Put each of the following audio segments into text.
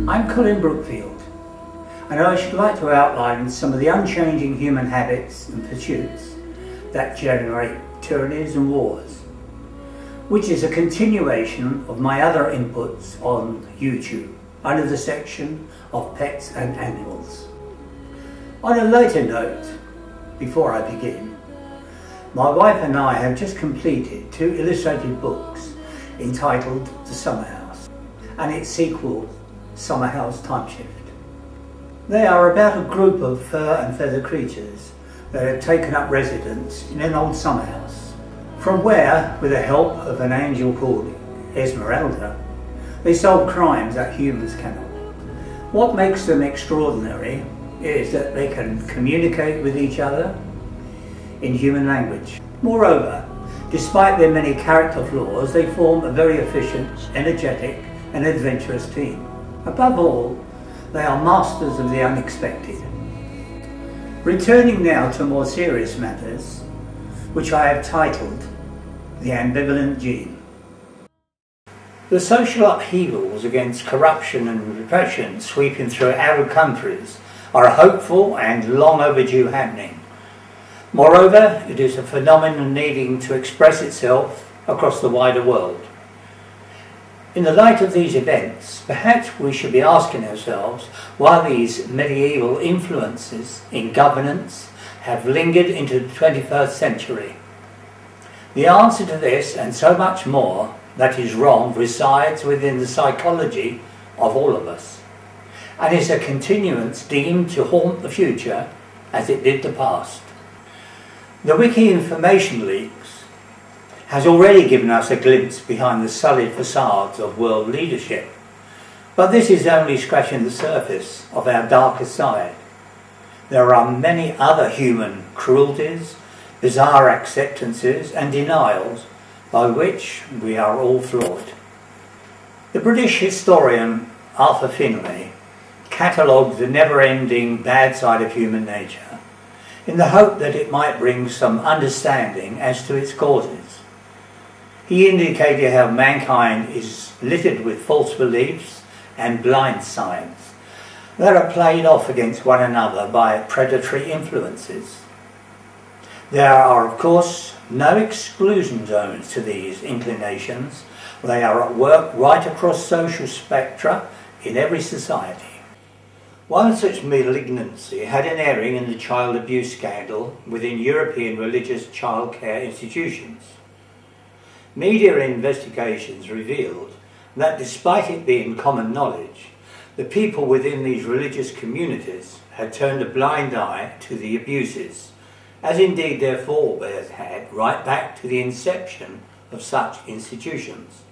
I'm Colin Brookfield, and I should like to outline some of the unchanging human habits and pursuits that generate tyrannies and wars, which is a continuation of my other inputs on YouTube under the section of pets and animals. On a lighter note, before I begin, my wife and I have just completed 2 illustrated books entitled The Summer House and its sequel, Summer House Time Shift. They are about a group of fur and feather creatures that have taken up residence in an old summer house, from where, with the help of an angel called Esmeralda, they solve crimes that humans cannot. What makes them extraordinary is that they can communicate with each other in human language. Moreover, despite their many character flaws, they form a very efficient, energetic and adventurous team. Above all, they are masters of the unexpected. Returning now to more serious matters, which I have titled The Ambivalent Gene. The social upheavals against corruption and repression sweeping through Arab countries are a hopeful and long overdue happening. Moreover, it is a phenomenon needing to express itself across the wider world. In the light of these events, perhaps we should be asking ourselves why these medieval influences in governance have lingered into the 21st century. The answer to this and so much more that is wrong resides within the psychology of all of us, and is a continuance deemed to haunt the future as it did the past. The Wiki information leaks has already given us a glimpse behind the sullied facades of world leadership, but this is only scratching the surface of our darker side. There are many other human cruelties, bizarre acceptances and denials by which we are all flawed. The British historian Arthur Finlay catalogued the never-ending bad side of human nature in the hope that it might bring some understanding as to its causes. He indicated how mankind is littered with false beliefs and blind sides that are played off against one another by predatory influences. There are, of course, no exclusion zones to these inclinations. They are at work right across social spectra in every society. One such malignancy had an airing in the child abuse scandal within European religious childcare institutions. Media investigations revealed that despite it being common knowledge, the people within these religious communities had turned a blind eye to the abuses, as indeed their forebears had right back to the inception of such institutions.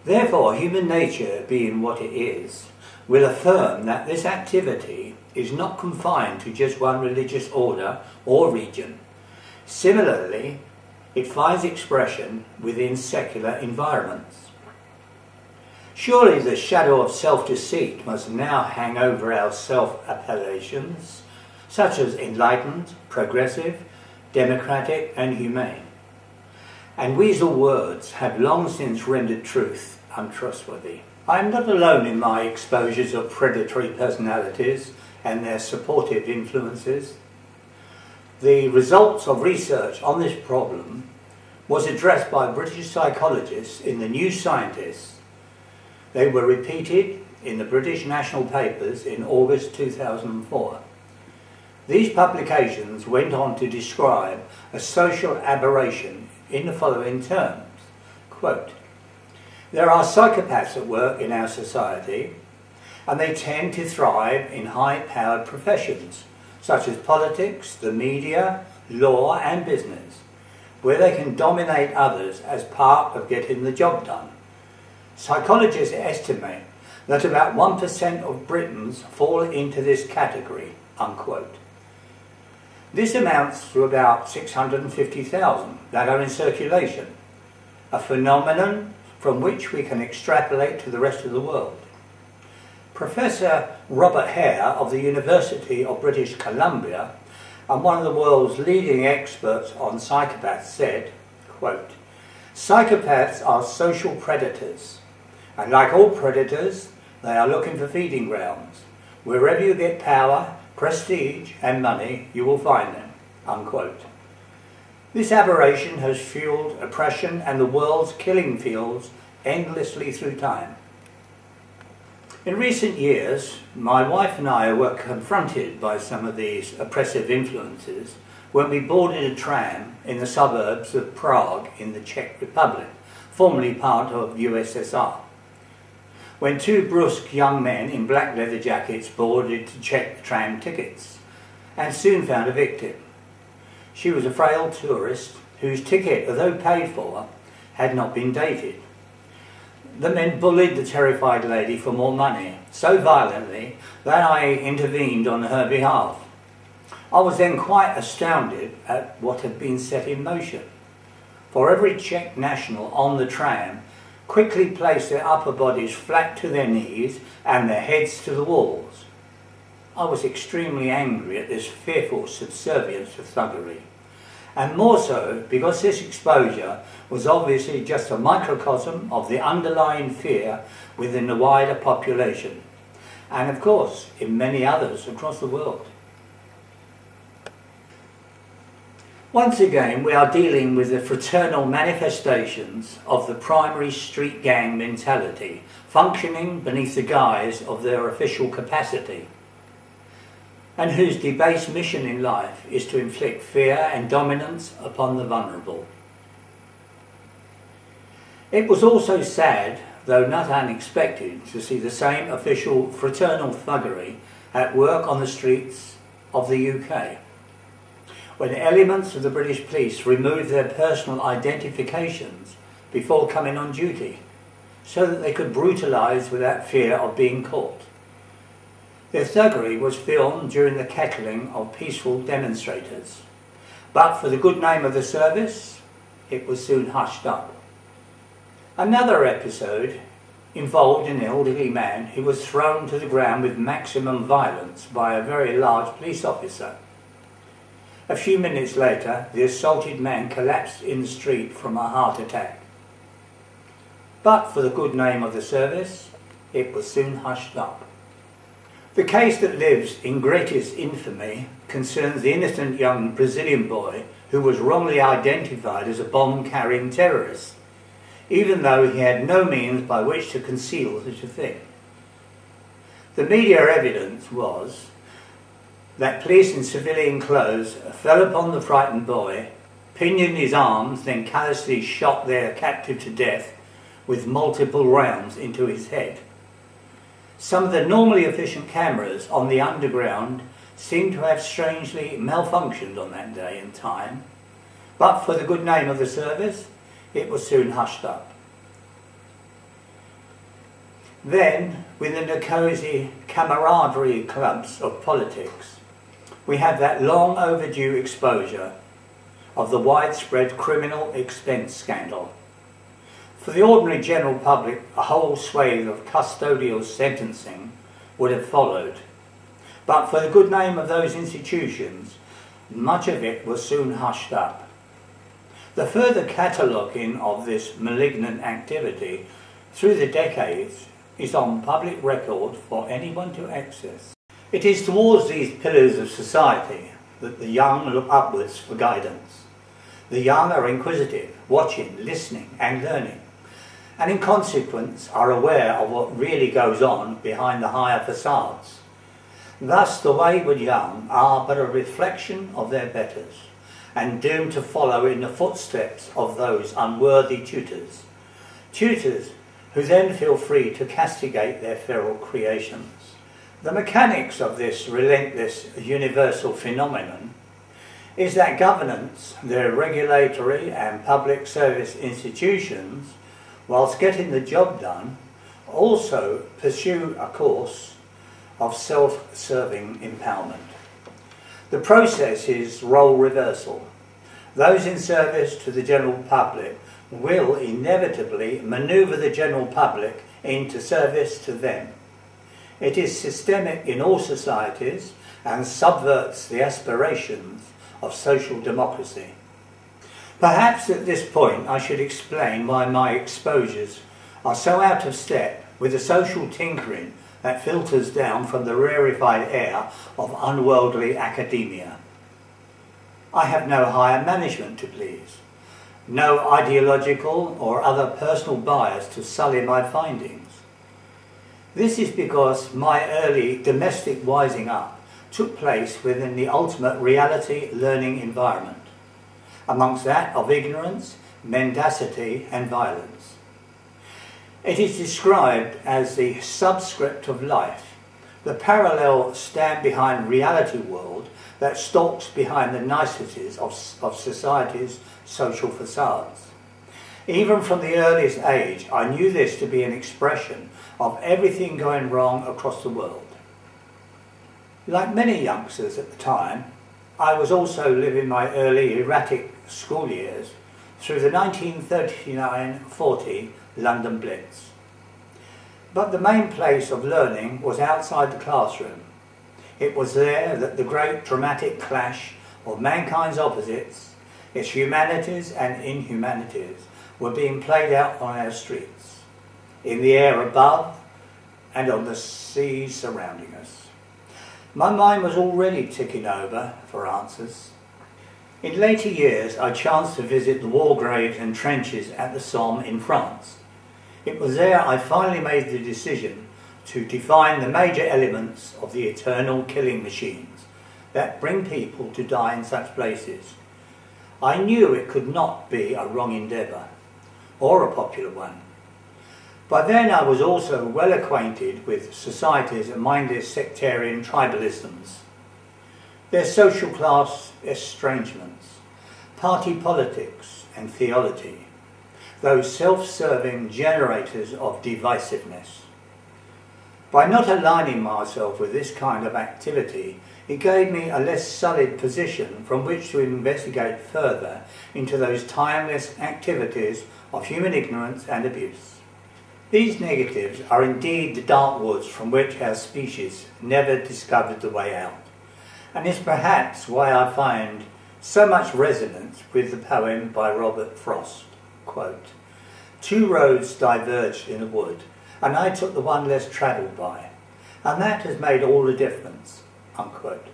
Therefore, human nature being what it is, will affirm that this activity is not confined to just one religious order or region. Similarly, it finds expression within secular environments. Surely the shadow of self-deceit must now hang over our self-appellations, such as enlightened, progressive, democratic and humane. And weasel words have long since rendered truth untrustworthy. I am not alone in my exposures of predatory personalities and their supportive influences. The results of research on this problem was addressed by British psychologists in the New Scientist. They were repeated in the British national papers in August 2004. These publications went on to describe a social aberration in the following terms. Quote, "There are psychopaths at work in our society, and they tend to thrive in high-powered professions, such as politics, the media, law and business, where they can dominate others as part of getting the job done. Psychologists estimate that about 1% of Britons fall into this category," unquote. This amounts to about 650,000 that are in circulation, a phenomenon from which we can extrapolate to the rest of the world. Professor Robert Hare of the University of British Columbia and one of the world's leading experts on psychopaths said, quote, "Psychopaths are social predators, and like all predators, they are looking for feeding grounds. Wherever you get power, prestige and money, you will find them." Unquote. This aberration has fueled oppression and the world's killing fields endlessly through time. In recent years, my wife and I were confronted by some of these oppressive influences when we boarded a tram in the suburbs of Prague in the Czech Republic, formerly part of USSR. When two brusque young men in black leather jackets boarded to check the tram tickets and soon found a victim. She was a frail tourist whose ticket, although paid for, had not been dated. The men bullied the terrified lady for more money, so violently that I intervened on her behalf. I was then quite astounded at what had been set in motion. For every Czech national on the tram quickly placed their upper bodies flat to their knees and their heads to the walls. I was extremely angry at this fearful subservience to thuggery, and more so because this exposure was obviously just a microcosm of the underlying fear within the wider population, and of course in many others across the world. Once again, we are dealing with the fraternal manifestations of the primary street gang mentality, functioning beneath the guise of their official capacity, and whose debased mission in life is to inflict fear and dominance upon the vulnerable. It was also sad, though not unexpected, to see the same official fraternal thuggery at work on the streets of the UK, when elements of the British police removed their personal identifications before coming on duty, so that they could brutalise without fear of being caught. Their thuggery was filmed during the kettling of peaceful demonstrators, but for the good name of the service, it was soon hushed up. Another episode involved an elderly man who was thrown to the ground with maximum violence by a very large police officer. A few minutes later, the assaulted man collapsed in the street from a heart attack. But for the good name of the service, it was soon hushed up. The case that lives in greatest infamy concerns the innocent young Brazilian boy who was wrongly identified as a bomb-carrying terrorist, even though he had no means by which to conceal such a thing. The media evidence was that police in civilian clothes fell upon the frightened boy, pinioned his arms, then callously shot their captive to death with multiple rounds into his head. Some of the normally efficient cameras on the underground seemed to have strangely malfunctioned on that day and time, but for the good name of the service, it was soon hushed up. Then, within the cosy camaraderie clubs of politics, we have that long overdue exposure of the widespread criminal expense scandal. For the ordinary general public, a whole swathe of custodial sentencing would have followed. But for the good name of those institutions, much of it was soon hushed up. The further cataloguing of this malignant activity through the decades is on public record for anyone to access. It is towards these pillars of society that the young look upwards for guidance. The young are inquisitive, watching, listening and learning, and in consequence are aware of what really goes on behind the higher facades. Thus the wayward young are but a reflection of their betters, and doomed to follow in the footsteps of those unworthy tutors. Tutors who then feel free to castigate their feral creations. The mechanics of this relentless universal phenomenon is that governance, their regulatory and public service institutions, whilst getting the job done, also pursue a course of self-serving empowerment. The process is role reversal. Those in service to the general public will inevitably manoeuvre the general public into service to them. It is systemic in all societies and subverts the aspirations of social democracy. Perhaps at this point I should explain why my exposures are so out of step with the social tinkering that filters down from the rarefied air of unworldly academia. I have no higher management to please, no ideological or other personal bias to sully my findings. This is because my early domestic wising up took place within the ultimate reality learning environment, amongst that of ignorance, mendacity and violence. It is described as the subscript of life, the parallel stand-behind reality world that stalks behind the niceties of society's social facades. Even from the earliest age, I knew this to be an expression of everything going wrong across the world. Like many youngsters at the time, I was also living my early erratic school years through the 1939-40 London Blitz. But the main place of learning was outside the classroom. It was there that the great dramatic clash of mankind's opposites, its humanities and inhumanities, were being played out on our streets, in the air above and on the seas surrounding us. My mind was already ticking over for answers. In later years I chanced to visit the war graves and trenches at the Somme in France. It was there I finally made the decision to define the major elements of the eternal killing machines that bring people to die in such places. I knew it could not be a wrong endeavour, or a popular one. By then I was also well acquainted with society's mindless sectarian tribalisms, their social class estrangements, party politics and theology, those self-serving generators of divisiveness. By not aligning myself with this kind of activity, it gave me a less sullied position from which to investigate further into those timeless activities of human ignorance and abuse. These negatives are indeed the dark woods from which our species never discovered the way out, and is perhaps why I find so much resonance with the poem by Robert Frost, quote, "Two roads diverged in a wood, and I took the one less travelled by, and that has made all the difference," unquote.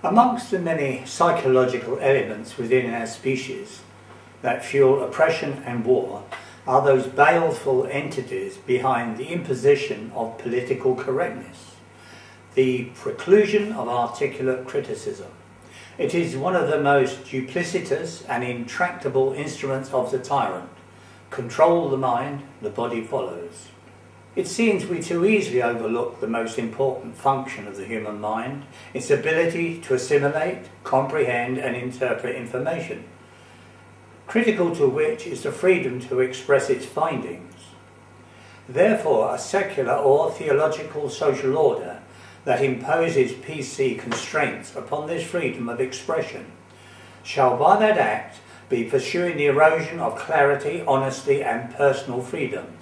Amongst the many psychological elements within our species that fuel oppression and war are those baleful entities behind the imposition of political correctness, the preclusion of articulate criticism. It is one of the most duplicitous and intractable instruments of the tyrant. Control the mind, the body follows. It seems we too easily overlook the most important function of the human mind, its ability to assimilate, comprehend and interpret information, critical to which is the freedom to express its findings. Therefore, a secular or theological social order that imposes PC constraints upon this freedom of expression shall by that act be pursuing the erosion of clarity, honesty and personal freedoms.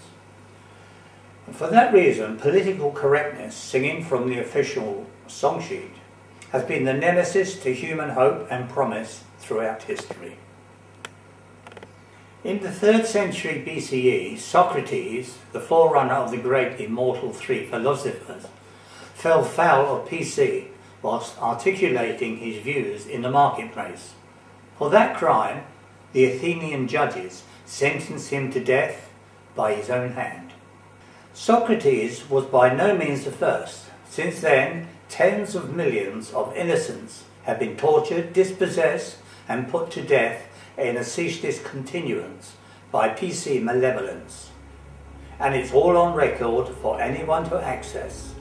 And for that reason, political correctness, singing from the official song sheet, has been the nemesis to human hope and promise throughout history. In the 3rd century BCE, Socrates, the forerunner of the great immortal three philosophers, fell foul of PC whilst articulating his views in the marketplace. For that crime, the Athenian judges sentenced him to death by his own hand. Socrates was by no means the first. Since then, tens of millions of innocents have been tortured, dispossessed and put to death in a ceaseless continuance by PC malevolence. And it's all on record for anyone to access.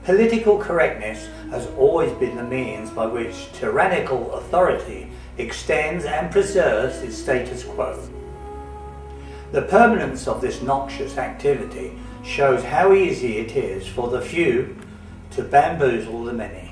Political correctness has always been the means by which tyrannical authority extends and preserves its status quo. The permanence of this noxious activity shows how easy it is for the few to bamboozle the many.